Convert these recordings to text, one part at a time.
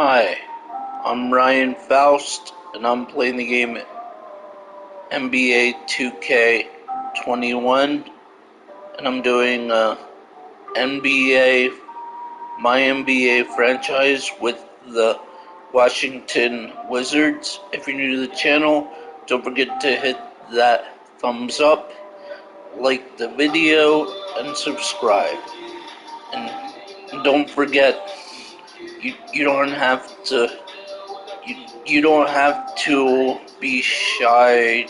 Hi, I'm Ryan Faust, and I'm playing the game NBA 2K21, and I'm doing NBA, my NBA franchise with the Washington Wizards. If you're new to the channel, don't forget to hit that thumbs up, like the video, and subscribe. And don't forget, you don't have to you don't have to be shy.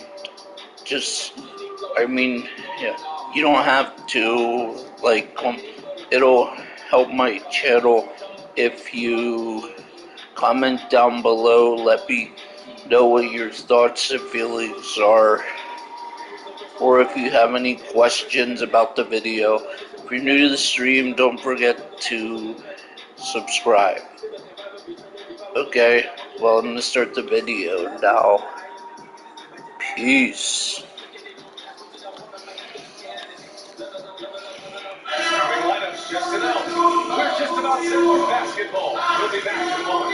Yeah, you don't have to it'll help my channel if you comment down below. Let me know what your thoughts and feelings are, or if you have any questions about the video. If you're new to the stream, don't forget to subscribe. Okay, well, I'm gonna start the video now. Peace. Starting lineups just announced. We're just about set for basketball. We'll be back in a moment.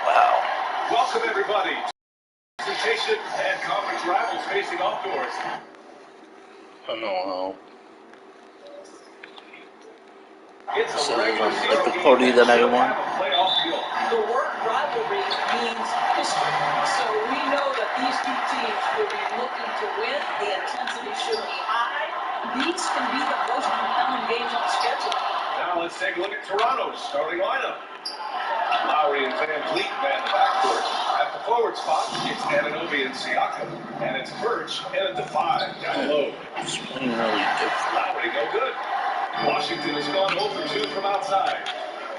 Wow. Welcome everybody. Presentation and conference rivals facing off doors. I don't know It's how. a regular season Difficulty game that I should want. have a playoff feel. The word rivalry means history, so we know that these two teams will be looking to win. The intensity should be high. These can be the most compelling games on the schedule. Now let's take a look at Toronto's starting lineup. Lowry and Van Vliet man the backcourt. At the forward spot, it's Anunoby and Siakam. And it's Birch and the 5 down low. It's playing really different. Lowry no good. Washington has gone 0 for 2 from outside.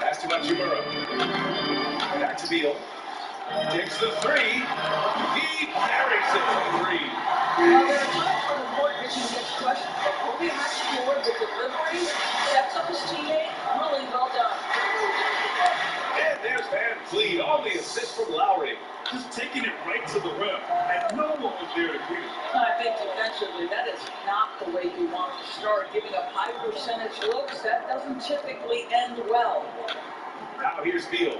Pass to Hachimura. Back to Beal. Takes the 3. He carries it for 3. Now, there are times when the court vision gets questioned, but Kobe Hachimura, the delivery, sets up his teammate. Really well done. And there's Van Vliet on the assist from Lowry. Just taking it right to the rim, and no one was there to greet him. I think defensively, that is not the way you want to start. Giving up high percentage looks, that doesn't typically end well. Now here's Beal.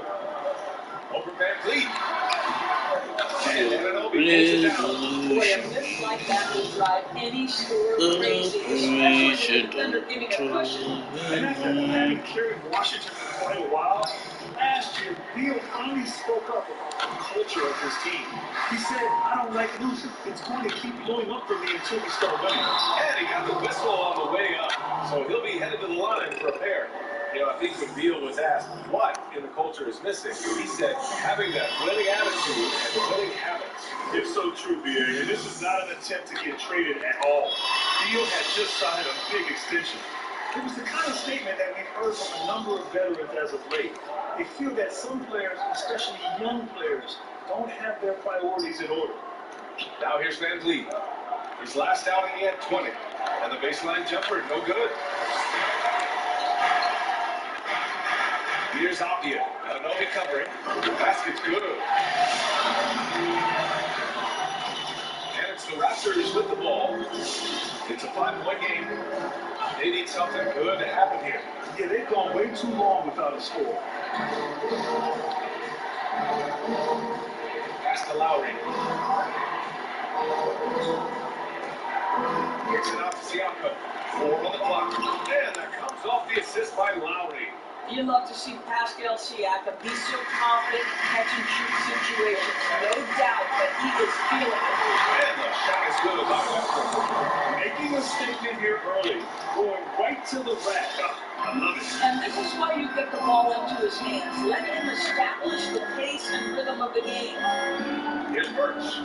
Over Van Vliet. And Anunoby takes it down. Boy, a miss like that will drive any scorer crazy, especially with the defender giving a cushion. And after having carried Washington for quite a while, last year, Beal finally spoke up about the culture of his team. He said, I don't like losing. It's going to keep blowing up for me until we start winning. And he got the whistle on the way up. So he'll be headed to the line for a pair. You know, I think when Beal was asked what in the culture is missing, he said having that winning attitude and the winning habits. It's so true, B.A., and this is not an attempt to get traded at all. Beal had just signed a big extension. It was the kind of statement that we've heard from a number of veterans as of late. They feel that some players, especially young players, don't have their priorities in order. Now here's Van Vliet. His last outing he had 20, and the baseline jumper no good. Here's Apia. Anunoby covering. The basket's good. And it's the Raptors with the ball. It's a 5-point game. They need something good to happen here. Yeah, they've gone way too long without a score. Pass to Lowry. Kicks it out to Siakam. 4 on the clock. And that comes off the assist by Lowry. You love to see Pascal Siakam be so confident in catch-and-shoot situations. No doubt that he is feeling it. And the shot is good by Westbrook. Making a statement here early, going right to the rack. I love it. And this is why you get the ball into his hands. Let him establish the pace and rhythm of the game. Here's Birch.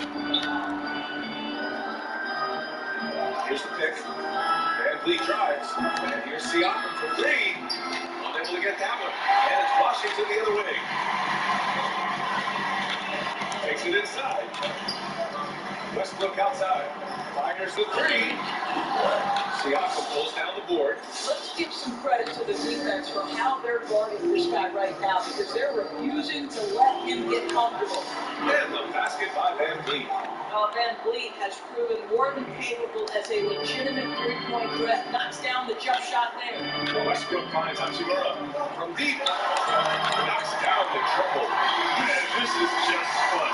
Here's the pick. Van Vliet drives. And here's Siakam for 3. Unable to get that one. And it's Washington the other way. Takes it inside. Westbrook outside. Fires the three. Siakam pulls down the board. Let's give some credit to the defense for how they're guarding this guy right now because they're refusing to let him get comfortable. And the basket by Van Vliet. Van Vliet has proven more than capable as a legitimate three-point threat. Knocks down the jump shot there. Westbrook finds Hachimura from deep. Knocks down the triple. Man, this is just fun.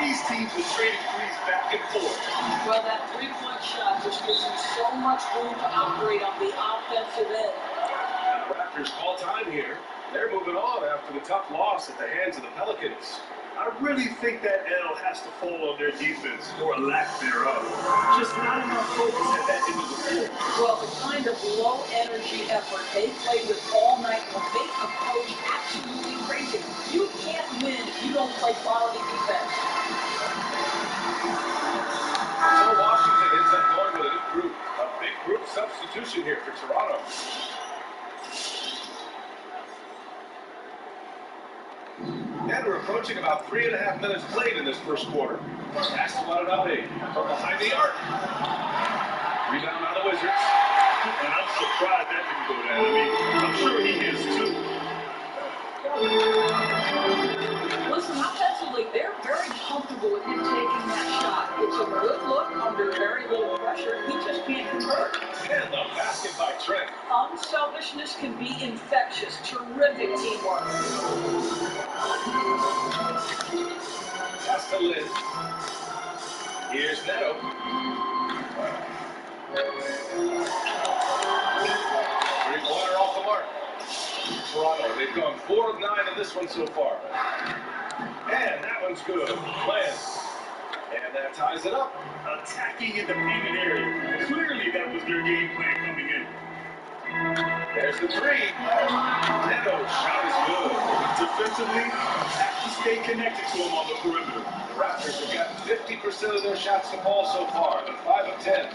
These teams are trading threes back and forth. Well, that three-point shot just gives them so much room to operate on the offensive end. And the Raptors call time here. They're moving on after the tough loss at the hands of the Pelicans. I really think that L has to fall on their defense, or a lack thereof. Just not enough focus at that end of the floor. Well, the kind of low-energy effort they play with all night will make a coach absolutely crazy. You can't win if you don't play quality defense. So Washington ends up going with a new group. A big group substitution here for Toronto. And we're approaching about 3.5 minutes played in this first quarter. Pass to Watanabe from behind the arc. Rebound on the Wizards. And I'm surprised that didn't go down. I mean, I'm sure he is too. Listen, offensively, they're very comfortable with him taking that shot. It's a good look under very little pressure. He just can't convert. And the basket by Trent. Unselfishness can be infectious. Terrific teamwork. Pass to Lynn. Here's Neto. Three-pointer off the mark. Toronto, they've gone 4 of 9 in this one so far. And that one's good. Lands. And that ties it up. Attacking in the painted area. Clearly that was their game plan coming in. There's the three. Neto's shot is good. Defensively, have to stay connected to him on the perimeter. The Raptors have gotten 50% of their shots to fall so far. They're 5 of 10.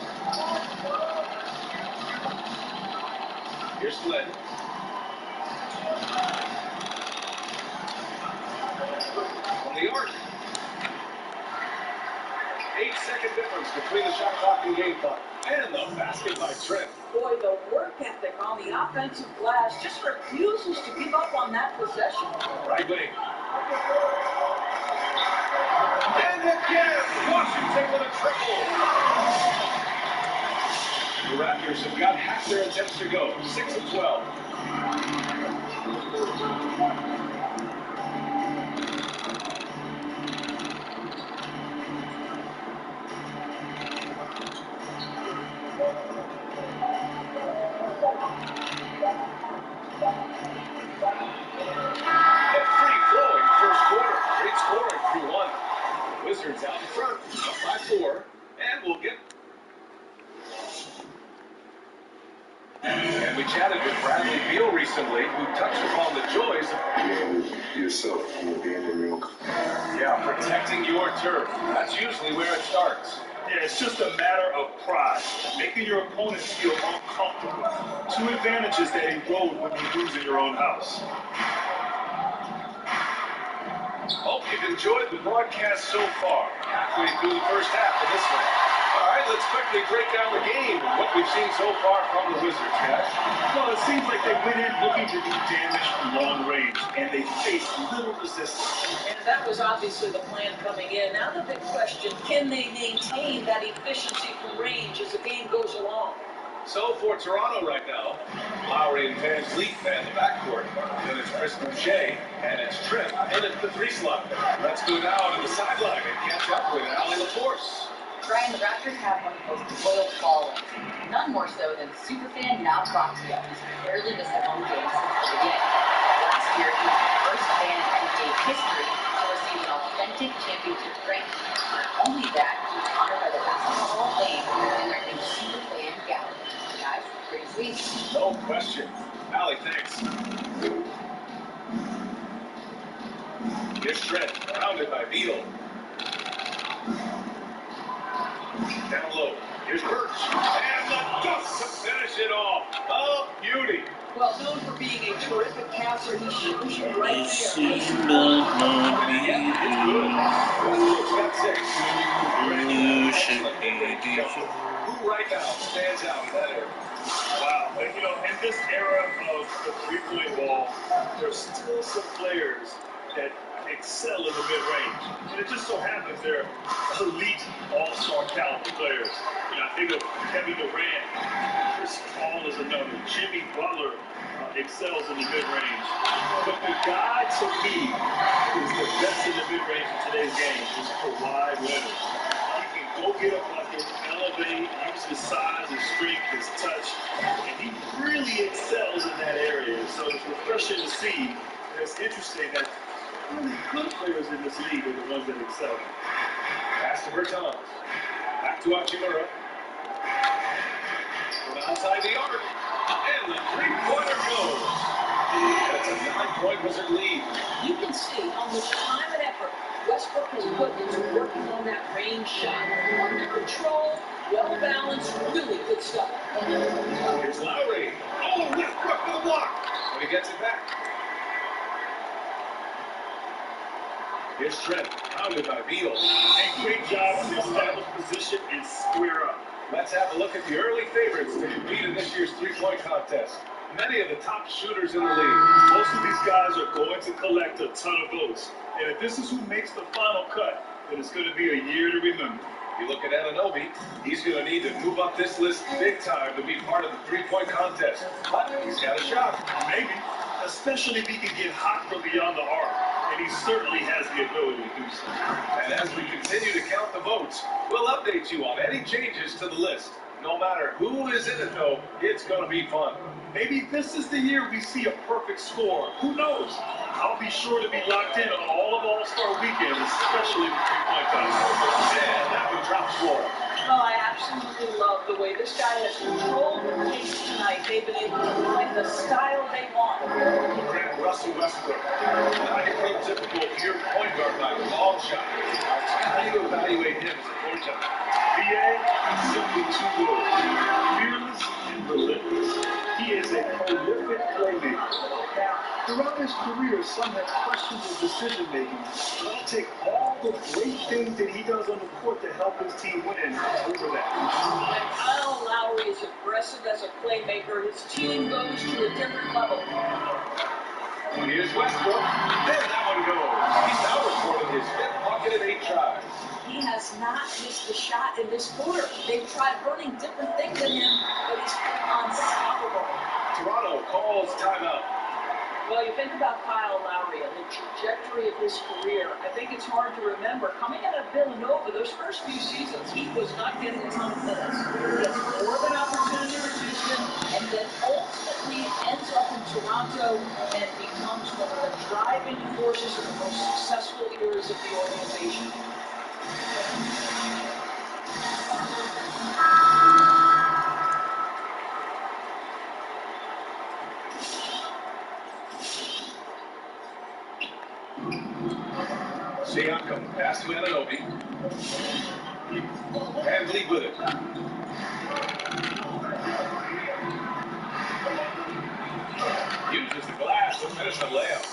Here's Flynn. From the arc. 8-second difference between the shot clock and game clock. And the basket by Trent. Boy, the work ethic on the offensive glass just refuses to give up on that possession. Right wing. And again, Washington with a triple. The Raptors have got half their attempts to go. 6 of 12. Wizards out in front, up by 4, and we'll get. And we chatted with Bradley Beal recently, who touched upon the joys of yourself in the abandoned room. Yeah, protecting your turf. That's usually where it starts. Yeah, it's just a matter of pride, making your opponent feel uncomfortable. 2 advantages that erode when you lose in your own house. Hope you've enjoyed the broadcast so far. Halfway through the first half of this one. All right, let's quickly break down the game and what we've seen so far from the Wizards, guys. Well, it seems like they went in looking to do damage from long range, and they faced little resistance. And that was obviously the plan coming in. Now the big question, can they maintain that efficiency from range as the game goes along? So for Toronto right now, Lowry and Van Vliet man the backcourt. Then it's Chris Boucher, and it's Trent in at the 3 slot. Let's go now to the sideline and catch up with Allie LaForce. Brian, the Raptors have one of the most loyal followers. None more so than superfan Mal Proxio, who's barely missed a home game since the beginning. Last year, he was the first fan in NBA history to receive an authentic championship ring. Not only that, he was honored by the Basketball Hall of Fame in their new superfan gallery. Guys, pretty sweet. No question. Allie, thanks. Here's Trent, rounded by Beal. Down low. Here's Birch. And the dunk to finish it off. Oh, beauty. Well, known for being a terrific passer, he shows you right there. Yeah, it's good. Westbrook's got 6. Who right now stands out in that area? Wow. You know, in this era of the three-point ball, there's still some players that excel in the mid-range. And it just so happens they're elite all-star caliber players. You know, I think of Kevin Durant, Chris Paul is another, Jimmy Butler excels in the mid-range. But the guy, to me, who's the best in the mid-range in today's game is Kawhi Leonard. He can go get a bucket, elevate, use his size, his strength, his touch, and he really excels in that area. So it's refreshing to see. And it's interesting that really good players in this league are the ones that excel. Pass to Bertans. Back to Hachimura. From outside the arc. And the three-pointer goes. That's a 9-point Wizard lead. You can see how much time and effort Westbrook has put into working on that range shot. Under control, well-balanced, really good stuff. Here's Lowry. Oh, Westbrook for the block. But he gets it back. Here's Trent. Pounded by Beal. And great job to establish position and square up. Let's have a look at the early favorites to compete in this year's three-point contest. Many of the top shooters in the league. Most of these guys are going to collect a ton of votes. And if this is who makes the final cut, then it's going to be a year to remember. You look at Anunoby, he's going to need to move up this list big time to be part of the three-point contest. But he's got a shot. Maybe, especially if he can get hot from beyond the arc. And he certainly has the ability to do so. And as we continue to count the votes, we'll update you on any changes to the list. No matter who is in it, though, it's going to be fun. Maybe this is the year we see a perfect score. Who knows? I'll be sure to be locked in on all of All-Star Weekend, especially the three-point contest. And that one drops for him. Oh, I absolutely love the way this guy has controlled the pace tonight. They've been able to play the style they want. Grant Russell Westbrook. Not a prototypical pure point guard by a long shot. How do you evaluate him as a point guard? BA, simply too good. Fearless and relentless. He is a prolific playmaker. Now, throughout his career, some have questioned his decision-making, but I'll take all the great things that he does on the court to help his team win over that. When Kyle Lowry is aggressive as a playmaker, his team goes to a different level. Here's Westbrook. There that one goes. He's now recorded his 5th bucket in 8 tries. He has not missed a shot in this quarter. They've tried running different things in him, but he's been unstoppable. Toronto calls timeout. Well, you think about Kyle Lowry and the trajectory of his career. I think it's hard to remember. Coming out of Villanova, those first few seasons, he was not getting a ton of minutes. He gets more of an opportunity with Houston, and then ultimately ends up in Toronto and becomes one of the driving forces in the most successful years of the organization. Siakam, pass to Anunoby. And lead with it. Uses the glass to finish the layup.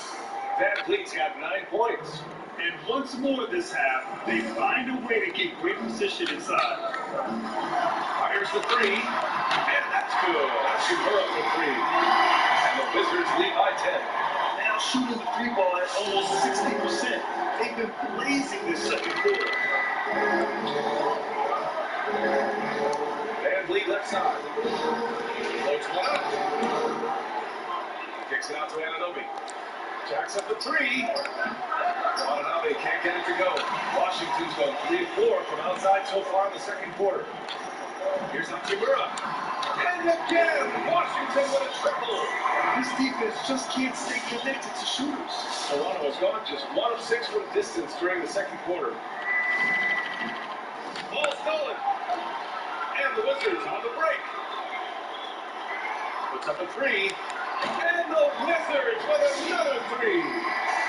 Van Vliet's got 9 points. And once more this half, they find a way to get great position inside. Fires the 3. And that's good. That's Hachimura for 3. And the Wizards lead by 10. Now shooting the 3-ball at almost 60%. They've been blazing this second quarter. Van Vliet left side. Floats one up. Kicks it out to Anunoby. Jacks up the 3. Watanabe can't get it to go. Washington's gone 3 of 4 from outside so far in the second quarter. Here's Hachimura. And again, Washington with a triple. This defense just can't stay connected to shooters. Toronto has gone just 1 of 6 from distance during the second quarter. Ball stolen. And the Wizards on the break. Puts up a 3. And the Wizards with another 3.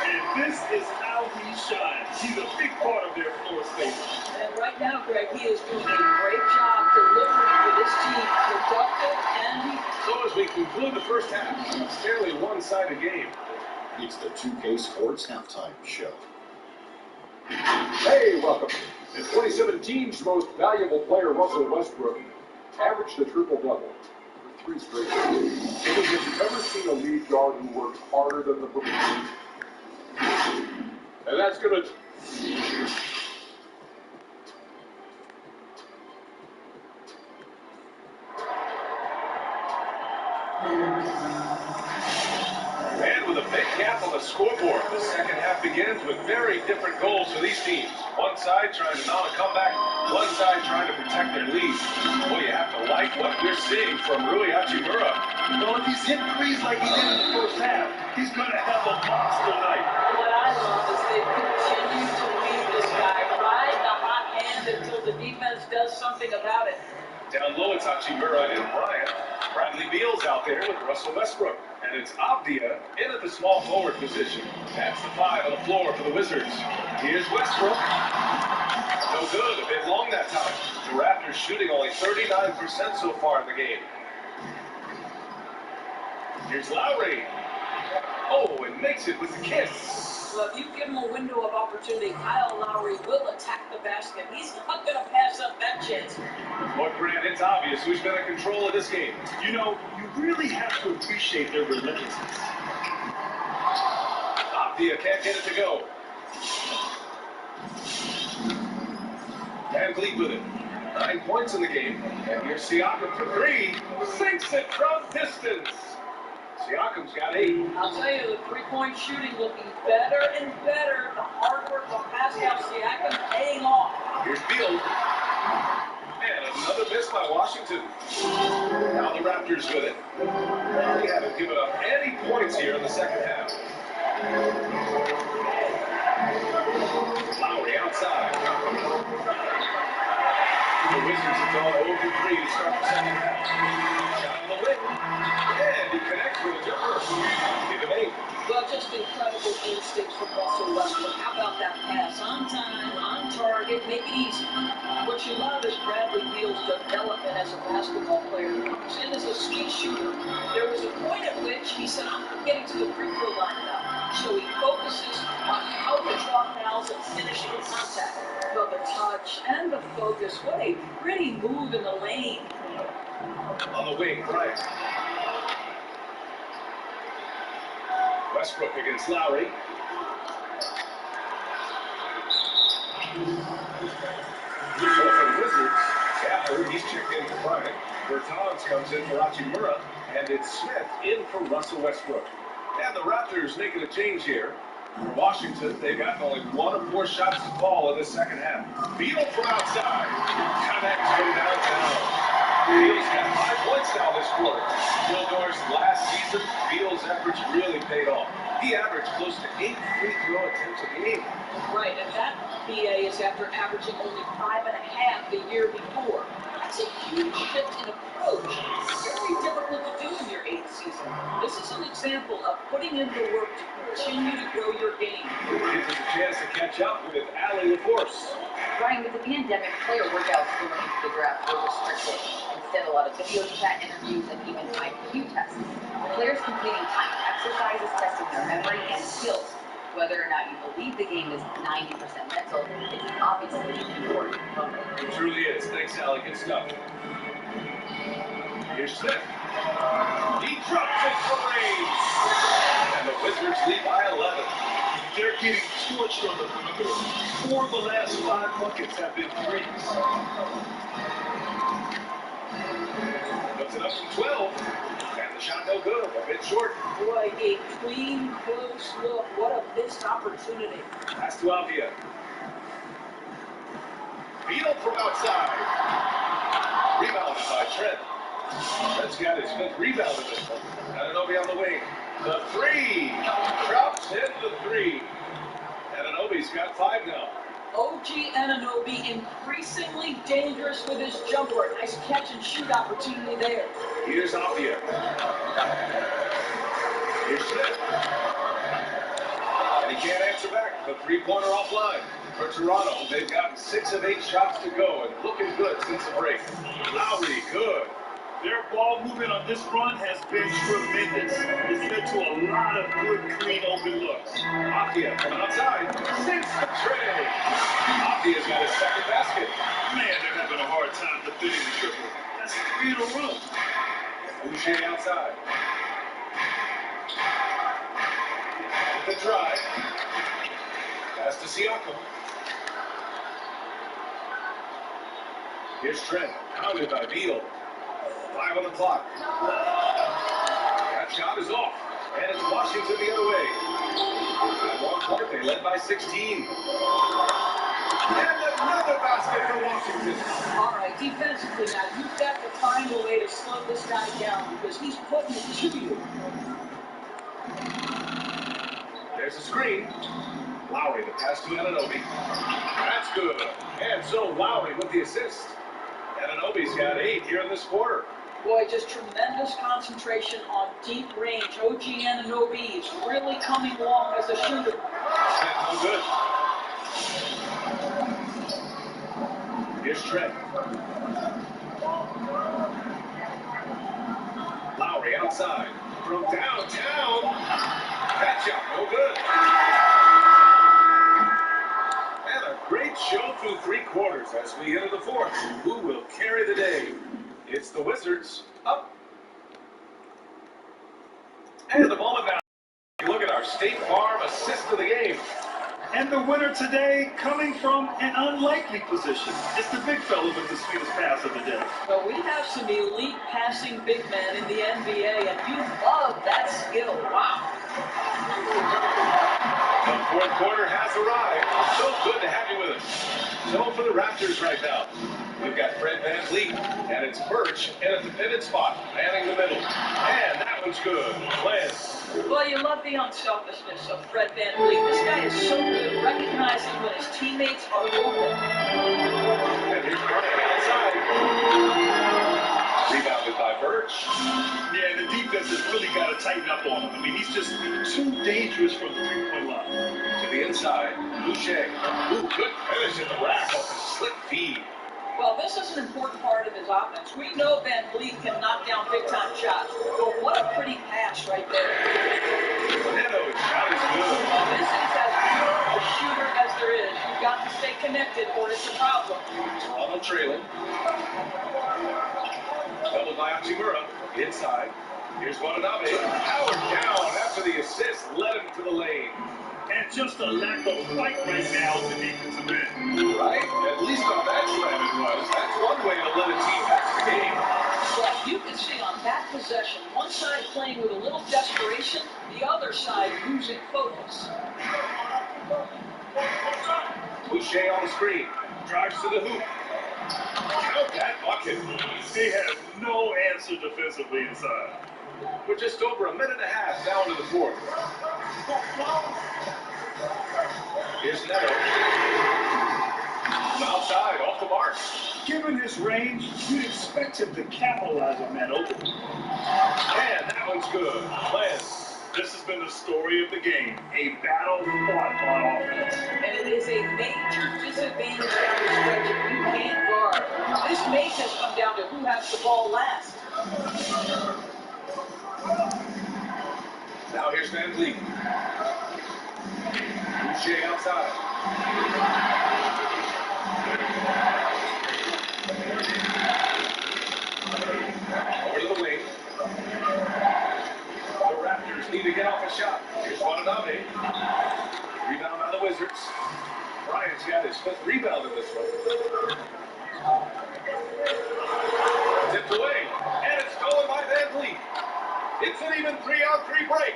And this is how he shines. He's a big part of their floor space. And right now, Greg, he is doing a great job delivering for this team, productive and so as we conclude the first half, it's fairly one-sided game. It's the 2K Sports Halftime Show. Hey, welcome. The 2017's most valuable player, Russell Westbrook, averaged a triple-double for 3 straight years. Have you ever seen a lead guard who worked harder than the Brooklyn? And that's going to... And with a big gap on the scoreboard, the second half begins with very different goals for these teams. One side trying to mount a comeback, one side trying to protect their lead. Boy, you have to like what we're seeing from Rui Hachimura. Well, if he's hitting threes like he did in the first half, he's going to have a monster night. What I love is they continue to lead this guy, ride the hot hand until the defense does something about it. Down low, it's Hachimura and Bryant. Bradley Beal's out there with Russell Westbrook. And it's Abdia in at the small forward position. That's the 5 on the floor for the Wizards. Here's Westbrook. No good, a bit long that time. The Raptors shooting only 39% so far in the game. Here's Lowry. Oh, and makes it with the kiss. Well, if you give him a window of opportunity, Kyle Lowry will attack the basket. He's not going to pass up that chance. But Grant, it's obvious who's been in control of this game. You know, you really have to appreciate their relentlessness. Abdia can't get it to go. Van Vliet with it. 9 points in the game. And here's Siakam for 3. Sinks it from distance. Siakam's got 8. I'll tell you, the three-point shooting looking better and better. The hard work of Pascal Siakam paying off. Here's Beal. And another miss by Washington. Now the Raptors with it. They haven't given up any points here in the second half. Lowry outside. The Wizards have gone 0 for 3 to start the second half. Shot on the wing. And he connects with a jumper. Give him 8. Well, just incredible instincts from Russell Westbrook. How about that pass? On time, on target, make it easy. What you love is Bradley Beal's development as a basketball player. He comes in as a skate shooter. There was a point at which he said, I'm not getting to the free throw line enough. So he focuses on how to draw fouls and finishing contact. Well, the touch and the focus, what a pretty move in the lane. On the wing, Bryant. Westbrook against Lowry. For the Wizards, Gafford, he's checked in for Bryant. Bertans comes in for Hachimura. And it's Smith in for Russell Westbrook. And the Raptors making a change here. For Washington, they've gotten only 1 of 4 shots to fall in the second half. Beal from outside. Connects from downtown. Beal's got 5 points now this quarter. Gildor's last season, Beal's efforts really paid off. He averaged close to 8 free throw attempts a game. Right, and that PA is after averaging only 5.5 the year before. That's a huge shift in approach. Very difficult to do in your 8th season. This is an example of putting in the work to continue to grow your game. Gives us a chance to catch up with Ali LaForce. Brian, with the pandemic, player workouts going into the draft were restricted. Instead, a lot of video chat interviews and even IQ tests. Players completing timed exercises, testing their memory and skills. Whether or not you believe the game is 90% mental, it's obviously an important component. It truly is. Thanks, Ali. Good stuff. Here's Smith. He drops it for range. And the Wizards lead by 11. They're getting torched on the perimeter. 4 of the last 5 buckets have been threes. Puts it up from 12. And the shot no good. A bit short. Boy, a clean, close look. What a missed opportunity. Pass to Avia. Beal from outside. Rebounded by Trent. Trent's got his 5th rebound in this one. Anunoby on the wing. The 3. Drops in the 3. Anunoby's got 5 now. OG Anunoby increasingly dangerous with his jumper. Nice catch and shoot opportunity there. Here's Avia. Here's Smith. And he can't answer back. The 3-pointer offline. For Toronto, they've gotten 6 of 8 shots to go and looking good since the break. Lowry, good. Their ball movement on this run has been tremendous. It's led to a lot of good, clean, open looks. Avia from outside. Sinks the tray. Garcia's got his second basket. Man, they're having a hard time defending the triple. That's 3 in a row. Boucher outside. The drive. Pass to Siakam. Here's Trent. Pounded by Beal. 5 on the clock. That shot is off. And it's Washington the other way. At one point, they led by 16. And another basket for Washington. All right, defensively now, you've got to find a way to slow this guy down because he's putting it to you. There's a screen. Lowry, the pass to Anunoby. That's good. And so Lowry with the assist. Anunoby's got 8 here in this quarter. Boy, just tremendous concentration on deep range. OG Anunoby is really coming along as a shooter. That's no good. Here's Trent. Lowry outside. From downtown. That shot no good. And a great show through 3 quarters as we enter the 4th. Who will carry the day? It's the Wizards up. And the moment now. Look at our State Farm assist of the game. And the winner today coming from an unlikely position. It's the big fella with the sweetest pass of the day. Well, we have some elite passing big men in the NBA, and you love that skill. Wow. The 4th quarter has arrived. So good to have you with us. So for the Raptors right now, we've got Fred VanVleet, and it's Birch in a defended spot, manning the middle. And that one's good. Lance. Well, you love the unselfishness of Fred VanVleet. This guy is so good at recognizing when his teammates are open. And here's Bryant outside. Rebounded by Birch. Yeah, the defense has really got to tighten up on him. I mean, he's just too dangerous from the 3-point line. To the inside, Boucher. Ooh, good finish at the rack off a slick feed. Well, this is an important part of his offense. We know VanVleet can knock down big-time shots, but what a pretty pass right there. Neto's shot is good. Well, this is as pure a shooter as there is. You've got to stay connected or it's a problem. Toronto trailing. Doubled by Hachimura. Inside. Here's Watanabe. Powered down after the assist led him to the lane. And just a lack of fight right now in the defensive end. Right? At least on that slam it was. That's one way to let a team back to the game. Well, you can see on that possession, one side playing with a little desperation, the other side losing focus. Boucher on the screen. Drives to the hoop. Count that bucket. He has no answer defensively inside. We're just over a minute and a half down to the 4th. Here's Neto. Outside, off the mark. Given his range, you'd expect him to capitalize on that opening. And that one's good. Lance. This has been the story of the game. A battle fought on offense. And it is a major disadvantage down the stretch if you can't guard. This may just come down to who has the ball last. Now here's VanVleet. Boucher outside. Over to the wing. The Raptors need to get off a shot. Here's Watanabe. Rebound by the Wizards. Bryant's got his 5th rebound in this one. Tipped away. And it's stolen by VanVleet. It's an even 3-on-3 break.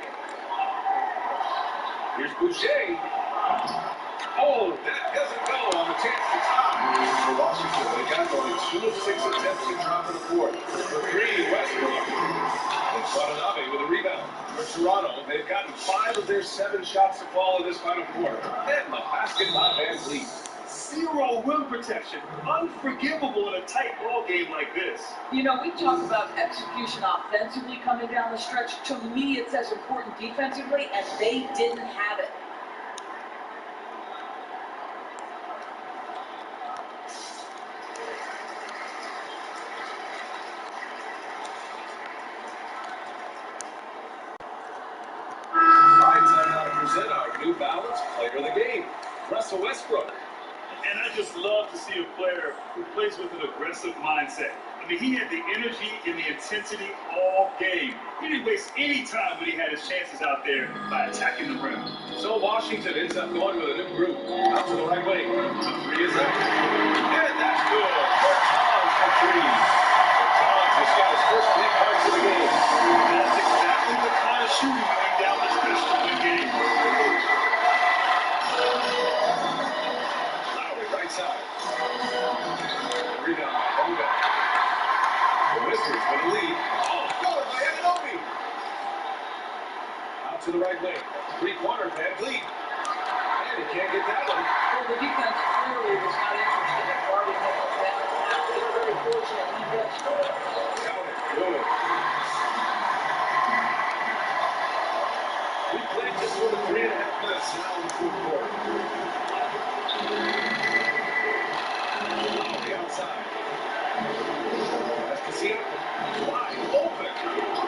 Here's Boucher. Oh, that doesn't go on the chance to tie. For Washington, they got only 2 of 6 attempts to drop in the 4th. For 3, Westbrook. And Watanabe with a rebound. For Toronto, they've gotten 5 of their 7 shots to fall in this final quarter. And the basket by VanVleet. 0 rim protection. Unforgivable in a tight ball game like this. You know, we talk about execution offensively coming down the stretch. To me, it's as important defensively, and they didn't have it. All right, time now to present our New Balance Player of the Game, Russell Westbrook. And I just love to see a player who plays with an aggressive mindset. I mean, he had the energy and the intensity all game. He didn't waste any time when he had his chances out there by attacking the rim. So Washington ends up going with a new group. Out to the right wing. The three is up. And that's good. Bertans for three. Bertans has got his first big points of the game. That's exactly the kind of shooting you need down the stretch to win games. Lowry right side. Rebound by Boga. The Wizards with the lead. Oh, scored by Anunoby. Out to the right wing. Three-pointer Van Vliet. And he can't get that one. Well, the defense clearly was not interested in guarding him on that. Now they're very fortunate he did score. Count it. Good. We played just over 3.5 minutes now in the fourth quarter. On the outside. That's Siakam. Wide open.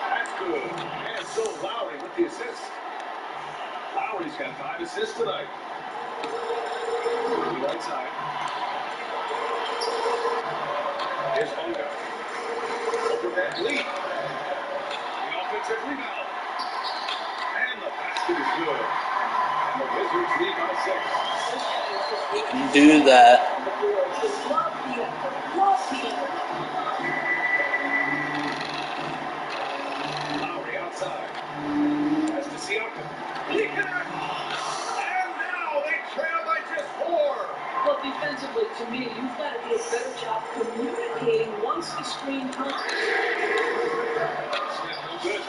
That's good. And so Lowry with the assist. Lowry's got 5 assists tonight. To the right side. Here's Boga. Over Van Vliet. The offensive rebound. And the basket is good. And the Wizards lead by 6. Do that. Lowry outside. That's to Siakam. He connects. And now they trail by just 4. Well, defensively, to me, you've got to do a better job communicating once the screen comes. Smith, no good.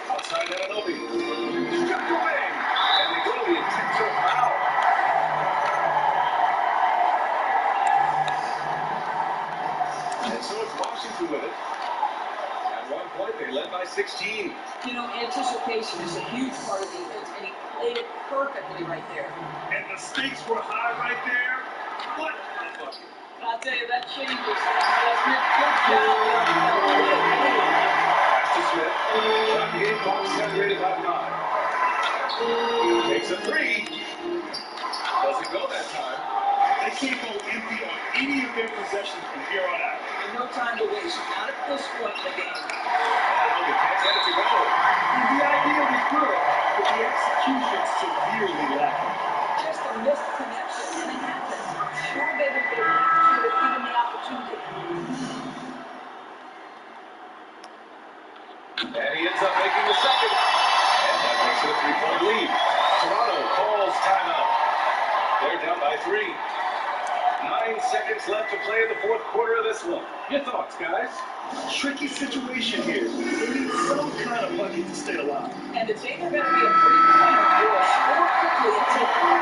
Outside Anunoby. Stripped away. And they go to the intentional foul. And so it's Washington with it. At one point, they led by 16. You know, anticipation is a huge part of defense, and he played it perfectly right there. And the stakes were high right there. What a bucket. I'll tell you, that changes. Smith, good job. Pass to Smith. Shot game clock separated by 5. Takes a 3. Doesn't go that time. They can't go empty on any of their possessions from here on out. And no time to waste. Not at this point in the game. Anunoby can't get it to go. The idea was good, but the execution severely lacking. Just a missed connection, and it happens. Sure, they would get back to it given the opportunity. And he ends up making the second. And that makes it a 3-point lead. Toronto calls timeout. They're down by 3. 9 seconds left to play in the fourth quarter of this one. Your thoughts, guys? Tricky situation here. They need some kind of bucket to stay alive. And it's either going to be a three-pointer or a score quickly and take it.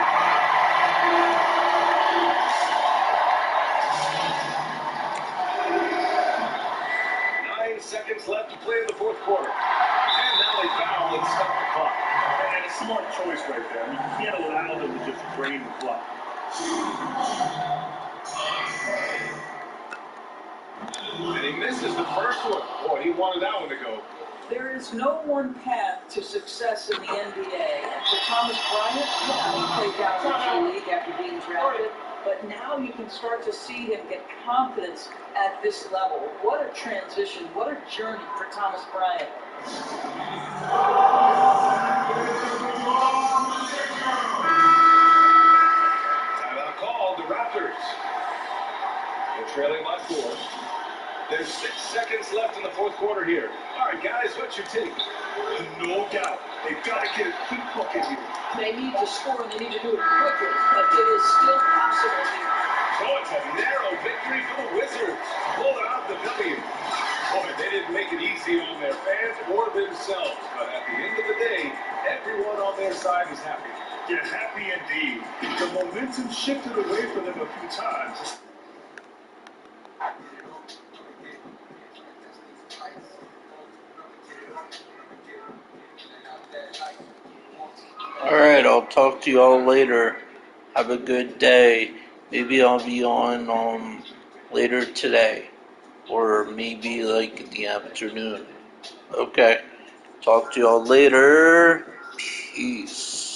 9 seconds left to play in the fourth quarter. And now they foul and stop the clock. And a smart choice right there. I mean, you can't allow them to just drain the clock. And he misses the first one. Boy, he wanted that one to go. There is no one path to success in the NBA. And for Thomas Bryant, yeah, he played down in the G League after being drafted. But now you can start to see him get confidence at this level. What a transition. What a journey for Thomas Bryant. Timeout called. The Raptors. They're trailing by 4. There's 6 seconds left in the fourth quarter here. All right, guys, what's your take? No doubt. They've got to get a quick bucket here. They need to score and they need to do it quickly, but it is still possible here. So it's a narrow victory for the Wizards. Pulling out the W. Boy, they didn't make it easy on their fans or themselves. But at the end of the day, everyone on their side is happy. They're happy indeed. The momentum shifted away from them a few times. Alright, I'll talk to y'all later. Have a good day. Maybe I'll be on later today. Or maybe like in the afternoon. Okay. Talk to y'all later. Peace.